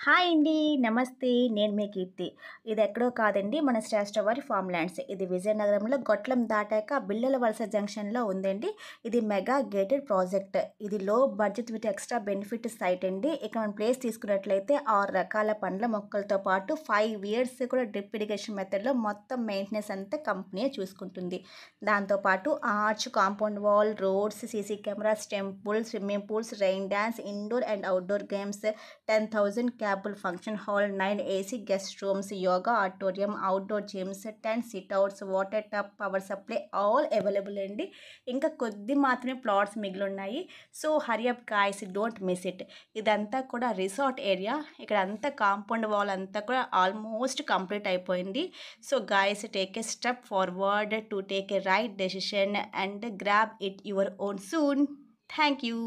Hi అండి. నమస్తే. నేను మీ కీర్తి. ఇదెక్కడో కాదండి మన శ్రేష్ఠవారి ఫార్మ్ ల్యాండ్స్. ఇది విజయనగరంలో గొట్లం దాటాక బిళ్ళల వలస జంక్షన్‌లో ఉందండి. ఇది మెగా గేటెడ్ ప్రాజెక్ట్. ఇది low budget with extra benefit site అండి. ఇక మనం ప్లేస్ తీసుకున్నట్లయితే 6 రకాల పండ్ల మొక్కలతో పాటు 5 ఇయర్స్ కూడా డ్రిప్ ఇరిగేషన్ మెథడ్‌లో మొత్తం మెయింటెనెన్స్ అంతా కంపెనీయే చూసుకుంటుంది. దాంతో పాటు arch, compound wall, roads, CC cameras, temple, swimming pools, rain dance, indoor and outdoor games, 10,000 capable function hall, 9 AC guest rooms, yoga auditorium, outdoor gyms, 10 sit outs, water tub, power supply all available అండి. ఇంకా కొద్ది మాత్రమే plots మిగిలున్నాయి. So hurry up guys, don't miss it. ఇదంతా కూడా resort area. ఇక్కడ అంతా compound wall అంతా కూడా ఆల్మోస్ట్ కంప్లీట్ అయిపోయింది. So guys, take a step forward to take a right decision and grab it your own soon. Thank you.